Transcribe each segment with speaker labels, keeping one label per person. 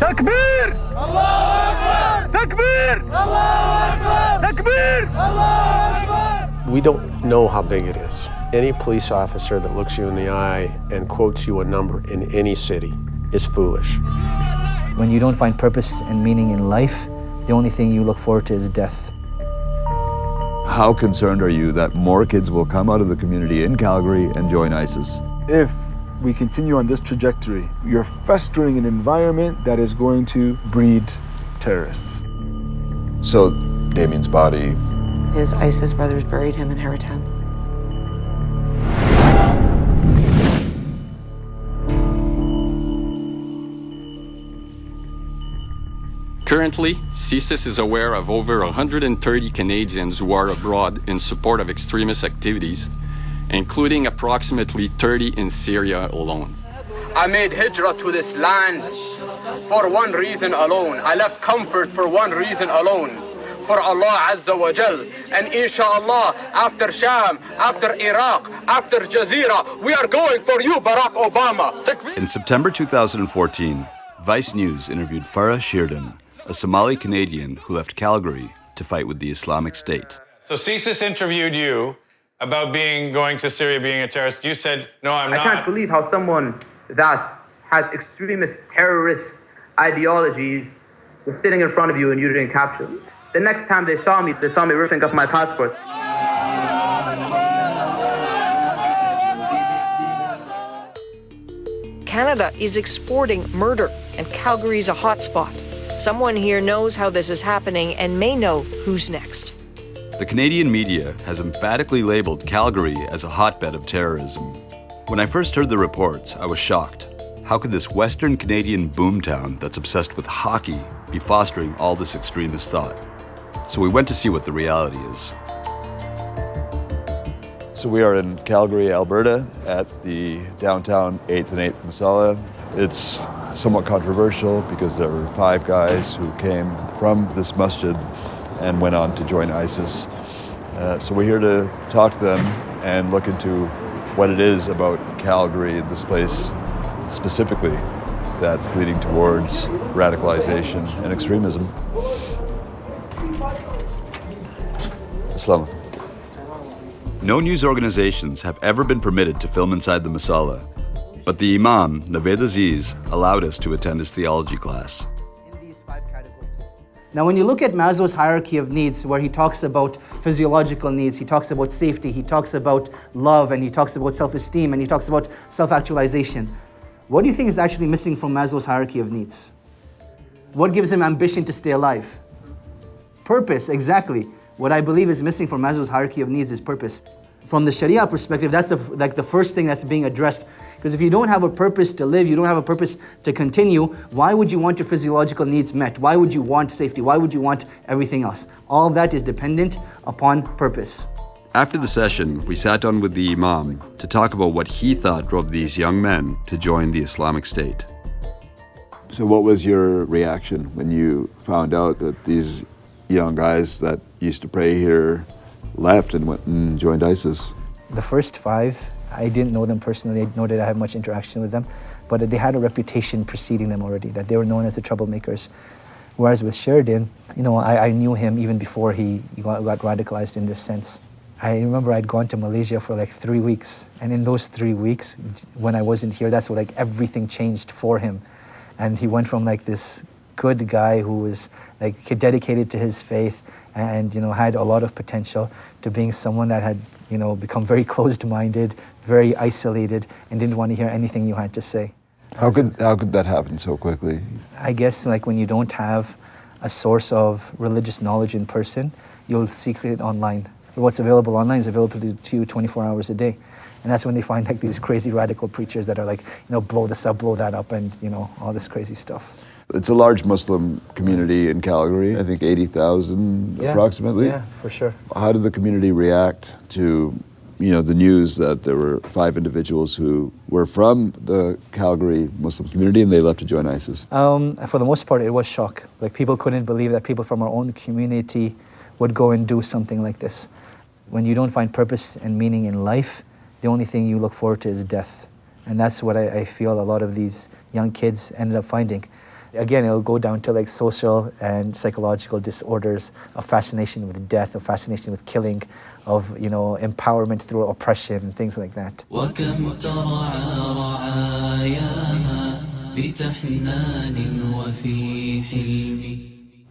Speaker 1: Takbir! Allahu Akbar! Takbir! Allahu Akbar! Takbir! Allahu Akbar!
Speaker 2: We don't know how big it is. Any police officer that looks you in the eye and quotes you a number in any city is foolish.
Speaker 3: When you don't find purpose and meaning in life, the only thing you look forward to is death.
Speaker 4: How concerned are you that more kids will come out of the community in Calgary and join ISIS?
Speaker 5: If we continue on this trajectory, you're festering an environment that is going to breed terrorists.
Speaker 4: So, Damian's body.
Speaker 6: His ISIS brothers buried him in Haratem.
Speaker 7: Currently, CSIS is aware of over 130 Canadians who are abroad in support of extremist activities, including approximately 30 in Syria alone.
Speaker 8: I made hijrah to this land for one reason alone. I left comfort for one reason alone, for Allah Azza wa Jal. And inshallah, after Sham, after Iraq, after Jazeera, we are going for you, Barack Obama.
Speaker 9: In September 2014, Vice News interviewed Farah Shirdan, a Somali Canadian who left Calgary to fight with the Islamic State.
Speaker 10: So CSIS interviewed you about going to Syria, being a terrorist. You said, no, I'm not.
Speaker 8: I can't believe how someone that has extremist terrorist ideologies was sitting in front of you and you didn't capture them. The next time they saw me ripping up my passport.
Speaker 11: Canada is exporting murder, and Calgary's a hotspot. Someone here knows how this is happening and may know who's next.
Speaker 9: The Canadian media has emphatically labeled Calgary as a hotbed of terrorism. When I first heard the reports, I was shocked. How could this Western Canadian boomtown that's obsessed with hockey be fostering all this extremist thought? So we went to see what the reality is.
Speaker 4: So we are in Calgary, Alberta, at the downtown 8th and 8th Musallah. It's somewhat controversial because there were 5 guys who came from this masjid and went on to join ISIS. So we're here to talk to them and look into what it is about Calgary, this place specifically, that's leading towards radicalization and extremism. Islam.
Speaker 9: No news organizations have ever been permitted to film inside the Musallah, but the Imam, NAVAID AZIZ, allowed us to attend his theology class.
Speaker 3: In these 5 categories. Now, when you look at Maslow's hierarchy of needs, where he talks about physiological needs, he talks about safety, he talks about love, and he talks about self-esteem, and he talks about self-actualization, what do you think is actually missing from Maslow's hierarchy of needs? What gives him ambition to stay alive? Purpose, exactly. What I believe is missing from Maslow's hierarchy of needs is purpose. From the Sharia perspective, that's the first thing that's being addressed. Because if you don't have a purpose to live, you don't have a purpose to continue, why would you want your physiological needs met? Why would you want safety? Why would you want everything else? All of that is dependent upon purpose.
Speaker 9: After the session, we sat down with the Imam to talk about what he thought drove these young men to join the Islamic State.
Speaker 4: So what was your reaction when you found out that these young guys that used to pray here left and went and joined ISIS?
Speaker 3: The first 5, I didn't know them personally, nor did I have much interaction with them, but they had a reputation preceding them already, that they were known as the troublemakers. Whereas with Sheridan, I knew him even before he got radicalized in this sense. I remember I'd gone to Malaysia for like 3 weeks, and in those 3 weeks, when I wasn't here, that's when like everything changed for him. And he went from like this good guy who was like dedicated to his faith and had a lot of potential to being someone that had become very closed-minded, very isolated, and didn't want to hear anything you had to say.
Speaker 4: How could that happen so quickly?
Speaker 3: I guess like when you don't have a source of religious knowledge in person, you'll seek it online. What's available online is available to you 24 hours a day. And that's when they find like these crazy radical preachers that are like, blow this up, blow that up, and all this crazy stuff.
Speaker 4: It's a large Muslim community in Calgary, I think 80,000 approximately.
Speaker 3: Yeah, for sure.
Speaker 4: How did the community react to the news that there were 5 individuals who were from the Calgary Muslim community and they left to join ISIS?
Speaker 3: For the most part, it was shock. Like people couldn't believe that people from our own community would go and do something like this. When you don't find purpose and meaning in life, the only thing you look forward to is death. And that's what I feel a lot of these young kids ended up finding. Again, it'll go down to like social and psychological disorders of fascination with death, of fascination with killing, of, you know, empowerment through oppression and things like that.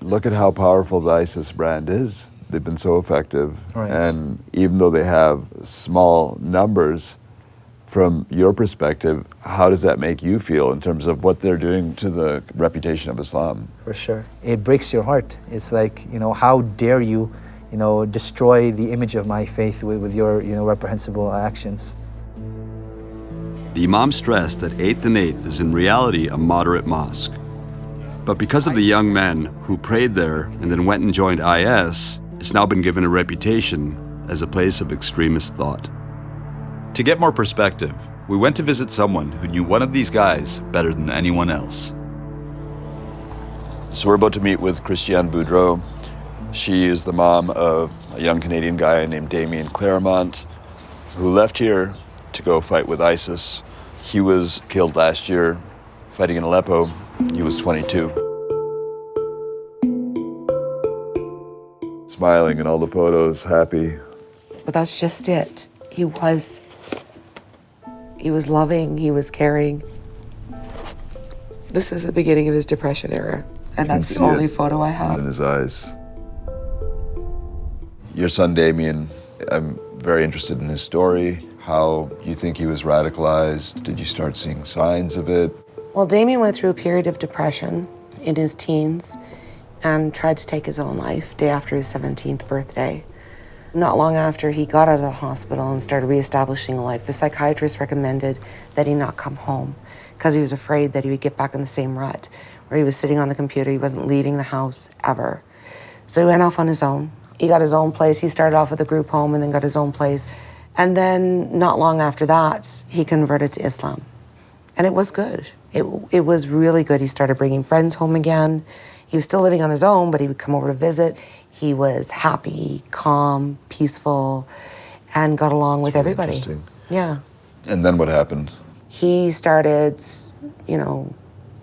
Speaker 4: Look at how powerful the ISIS brand is. They've been so effective.
Speaker 3: Right.
Speaker 4: And even though they have small numbers, from your perspective, how does that make you feel in terms of what they're doing to the reputation of Islam?
Speaker 3: For sure. It breaks your heart. It's like, you know, how dare you, you know, destroy the image of my faith with your, you know, reprehensible actions.
Speaker 9: The Imam stressed that 8th and 8th is in reality a moderate mosque. But because of the young men who prayed there and then went and joined IS, it's now been given a reputation as a place of extremist thought. To get more perspective, we went to visit someone who knew one of these guys better than anyone else.
Speaker 4: So we're about to meet with CHRISTIANNE BOUDREAU. She is the mom of a young Canadian guy named Damian Clairmont, who left here to go fight with ISIS. He was killed last year fighting in Aleppo. He was 22. Smiling in all the photos, happy.
Speaker 6: But that's just it. He was loving, he was caring. This is the beginning of his depression era, and that's the only photo I have.
Speaker 4: In his eyes. Your son Damian, I'm very interested in his story, how you think he was radicalized. Did you start seeing signs of it?
Speaker 6: Well, Damian went through a period of depression in his teens and tried to take his own life day after his 17th birthday. Not long after he got out of the hospital and started reestablishing a life, the psychiatrist recommended that he not come home because he was afraid that he would get back in the same rut where he was sitting on the computer, he wasn't leaving the house ever. So he went off on his own. He got his own place. He started off with a group home and then got his own place. And then not long after that, he converted to Islam. And it was good. It was really good. He started bringing friends home again. He was still living on his own, but he would come over to visit. He was happy, calm, peaceful, and got along with everybody.
Speaker 4: Interesting.
Speaker 6: Yeah.
Speaker 4: And then what happened?
Speaker 6: He started, you know,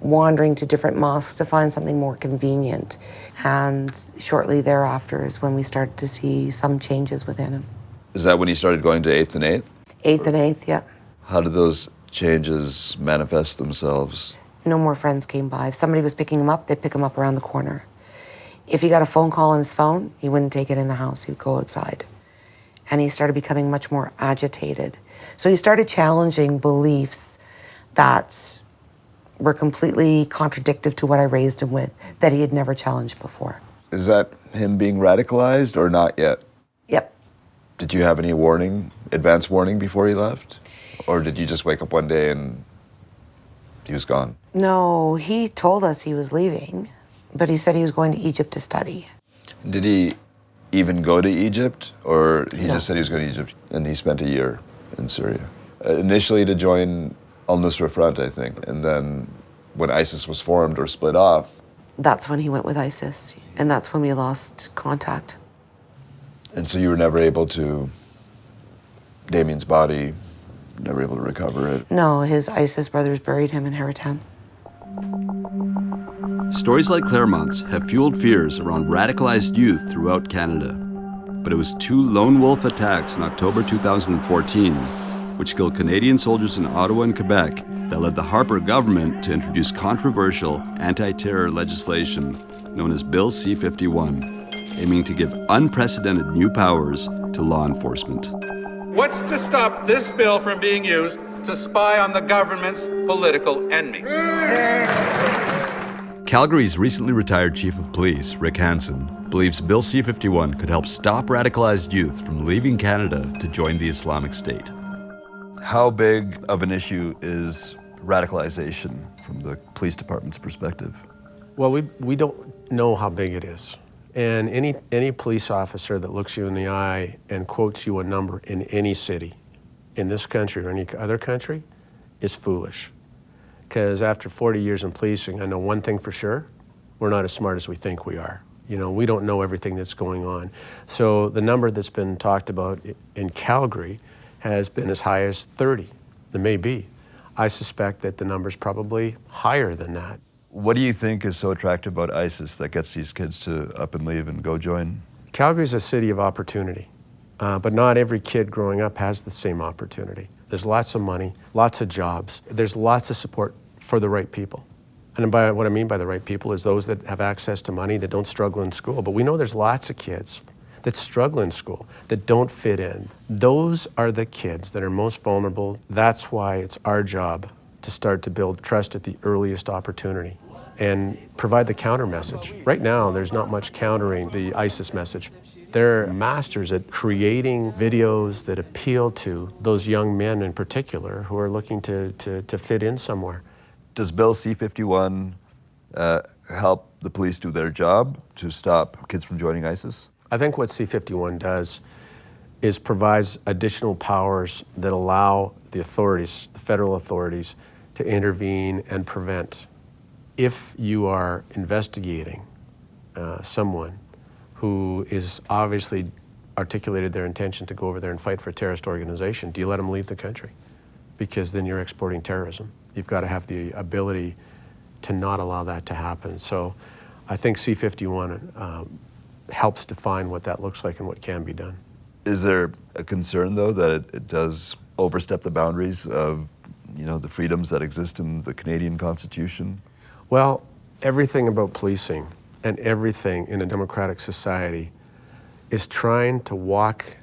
Speaker 6: wandering to different mosques to find something more convenient. And shortly thereafter is when we started to see some changes within him.
Speaker 4: Is that when he started going to 8th and 8th?
Speaker 6: 8th and 8th, yeah.
Speaker 4: How did those changes manifest themselves?
Speaker 6: No more friends came by. If somebody was picking him up, they'd pick him up around the corner. If he got a phone call on his phone, he wouldn't take it in the house. He would go outside. And he started becoming much more agitated. So he started challenging beliefs that were completely contradictory to what I raised him with, that he had never challenged before.
Speaker 4: Is that him being radicalized or not yet?
Speaker 6: Yep.
Speaker 4: Did you have any warning, advance warning before he left? Or did you just wake up one day and he was gone?
Speaker 6: No, he told us he was leaving, but he said he was going to Egypt to study.
Speaker 4: Did he even go to Egypt, or he just said he was going to Egypt and he spent a year in Syria? Initially to join al-Nusra Front, I think, and then when ISIS was formed or split off.
Speaker 6: That's when he went with ISIS, and that's when we lost contact.
Speaker 4: And so you were never able to, Damian's body, never able to recover it?
Speaker 6: No, his ISIS brothers buried him in Haratem.
Speaker 9: Stories like Clairmont's have fueled fears around radicalized youth throughout Canada. But it was 2 lone wolf attacks in October 2014, which killed Canadian soldiers in Ottawa and Quebec, that led the Harper government to introduce controversial anti-terror legislation known as Bill C-51, aiming to give unprecedented new powers to law enforcement.
Speaker 12: What's to stop this bill from being used to spy on the government's political enemies?
Speaker 9: Calgary's recently retired chief of police, Rick HANSON, believes Bill C-51 could help stop radicalized youth from leaving Canada to join the Islamic State. How big of an issue is radicalization from the police department's perspective?
Speaker 2: Well, we don't know how big it is. And any police officer that looks you in the eye and quotes you a number in any city, in this country or any other country, is foolish. Because after 40 years in policing, I know one thing for sure: we're not as smart as we think we are. You know, we don't know everything that's going on. So the number that's been talked about in Calgary has been as high as 30. There may be. I suspect that the number's probably higher than that.
Speaker 4: What do you think is so attractive about ISIS that gets these kids to up and leave and go join?
Speaker 2: Calgary's a city of opportunity, but not every kid growing up has the same opportunity. There's lots of money, lots of jobs. There's lots of support for the right people. And by what I mean by the right people is those that have access to money, that don't struggle in school. But we know there's lots of kids that struggle in school, that don't fit in. Those are the kids that are most vulnerable. That's why it's our job to start to build trust at the earliest opportunity and provide the counter message. Right now, there's not much countering the ISIS message. They're masters at creating videos that appeal to those young men in particular who are looking to fit in somewhere.
Speaker 4: Does Bill C-51 help the police do their job to stop kids from joining ISIS?
Speaker 2: I think what C-51 does is provides additional powers that allow the authorities, the federal authorities, to intervene and prevent. If you are investigating someone who is obviously articulated their intention to go over there and fight for a terrorist organization, do you let them leave the country? Because then you're exporting terrorism. You've got to have the ability to not allow that to happen. So I think C-51 helps define what that looks like and what can be done.
Speaker 4: Is there a concern, though, that it does overstep the boundaries of, the freedoms that exist in the Canadian Constitution?
Speaker 2: Well, everything about policing and everything in a democratic society is trying to walk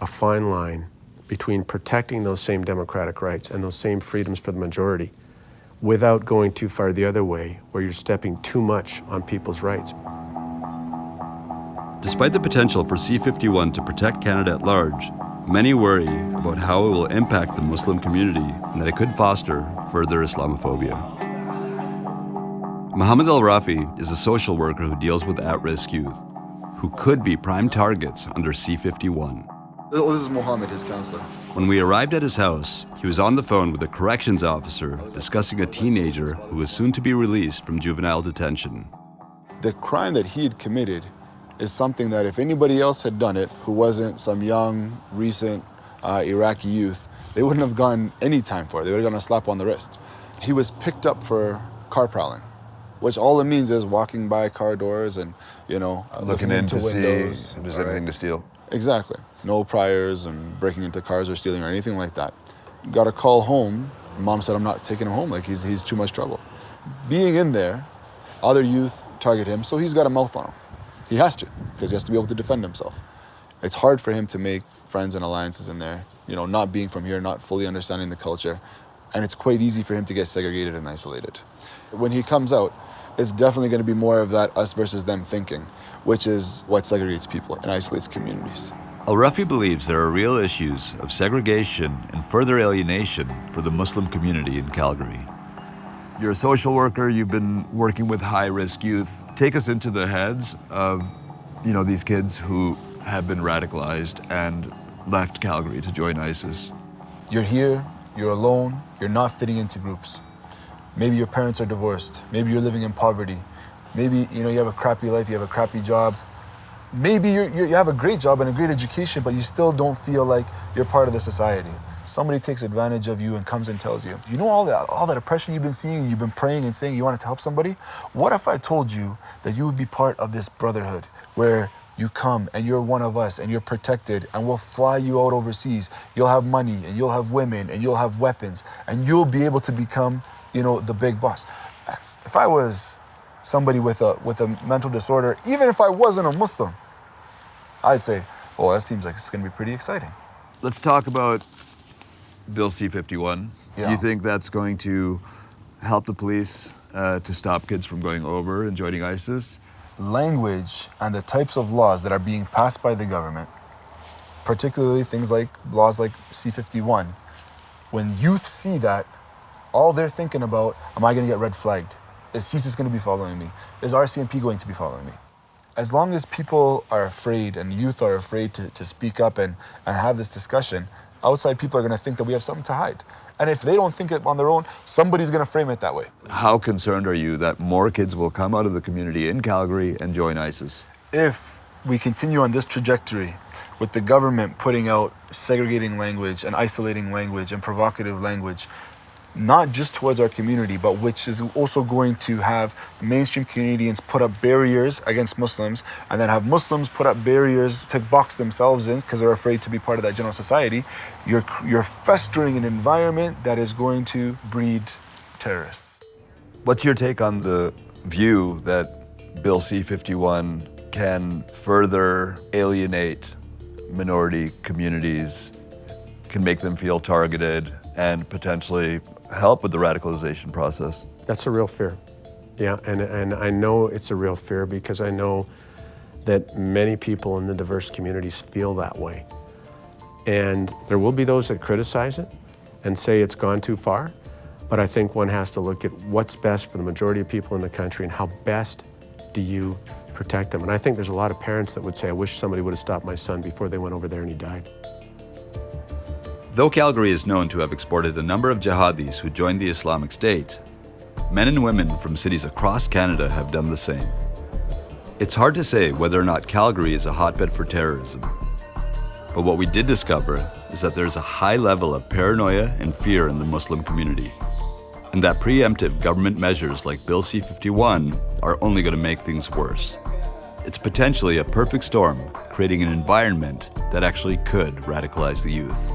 Speaker 2: a fine line between protecting those same democratic rights and those same freedoms for the majority without going too far the other way, where you're stepping too much on people's rights.
Speaker 9: Despite the potential for C-51 to protect Canada at large, many worry about how it will impact the Muslim community and that it could foster further Islamophobia. Mohamed El-RAFIH is a social worker who deals with at-risk youth, who could be prime targets under C-51.
Speaker 5: Oh, this is Mohamed, his counselor.
Speaker 9: When we arrived at his house, he was on the phone with a corrections officer discussing a teenager who was soon to be released from juvenile detention.
Speaker 5: The crime that he had committed is something that if anybody else had done it, who wasn't some young, recent Iraqi youth, they wouldn't have gotten any time for it. They would have gotten a slap on the wrist. He was picked up for car prowling, which all it means is walking by car doors and, looking into windows.
Speaker 4: See if there's anything to steal.
Speaker 5: Exactly. No priors and breaking into cars or stealing or anything like that. Got a call home. Mom said, I'm not taking him home, like he's too much trouble. Being in there, other youth target him, so he's got a mouth on him. He has to, because he has to be able to defend himself. It's hard for him to make friends and alliances in there, not being from here, not fully understanding the culture, and it's quite easy for him to get segregated and isolated. When he comes out, it's definitely going to be more of that us versus them thinking, which is what segregates people and isolates communities.
Speaker 9: El-RAFIH believes there are real issues of segregation and further alienation for the Muslim community in Calgary.
Speaker 4: You're a social worker, you've been working with high-risk youth. Take us into the heads of, these kids who have been radicalized and left Calgary to join ISIS.
Speaker 5: You're here, you're alone, you're not fitting into groups. Maybe your parents are divorced, maybe you're living in poverty, maybe you have a crappy life, you have a crappy job. Maybe you have a great job and a great education, but you still don't feel like you're part of the society. Somebody takes advantage of you and comes and tells you, all that oppression you've been seeing, you've been praying and saying you wanted to help somebody? What if I told you that you would be part of this brotherhood where you come and you're one of us and you're protected and we'll fly you out overseas. You'll have money and you'll have women and you'll have weapons and you'll be able to become, the big boss. If I was somebody with a mental disorder, even if I wasn't a Muslim, I'd say, oh, that seems like it's going to be pretty exciting.
Speaker 4: Let's talk about Bill C-51.
Speaker 5: Yeah.
Speaker 4: Do you think that's going to help the police to stop kids from going over and joining ISIS?
Speaker 5: Language and the types of laws that are being passed by the government, particularly things like laws like C-51, when youth see that, all they're thinking about, am I going to get red flagged? Is CSIS going to be following me? Is RCMP going to be following me? As long as people are afraid and youth are afraid to speak up and have this discussion, outside people are going to think that we have something to hide. And if they don't think it on their own, somebody's going to frame it that way.
Speaker 4: How concerned are you that more kids will come out of the community in Calgary and join ISIS?
Speaker 5: If we continue on this trajectory with the government putting out segregating language and isolating language and provocative language, not just towards our community, but which is also going to have mainstream Canadians put up barriers against Muslims, and then have Muslims put up barriers to box themselves in because they're afraid to be part of that general society, you're festering an environment that is going to breed terrorists.
Speaker 4: What's your take on the view that Bill C-51 can further alienate minority communities, can make them feel targeted, and potentially help with the radicalization process?
Speaker 2: That's a real fear. Yeah, and I know it's a real fear because I know that many people in the diverse communities feel that way. And there will be those that criticize it and say it's gone too far, but I think one has to look at what's best for the majority of people in the country and how best do you protect them. And I think there's a lot of parents that would say, I wish somebody would have stopped my son before they went over there and he died.
Speaker 9: Though Calgary is known to have exported a number of jihadis who joined the Islamic State, men and women from cities across Canada have done the same. It's hard to say whether or not Calgary is a hotbed for terrorism. But what we did discover is that there's a high level of paranoia and fear in the Muslim community, and that preemptive government measures like Bill C-51 are only going to make things worse. It's potentially a perfect storm, creating an environment that actually could radicalize the youth.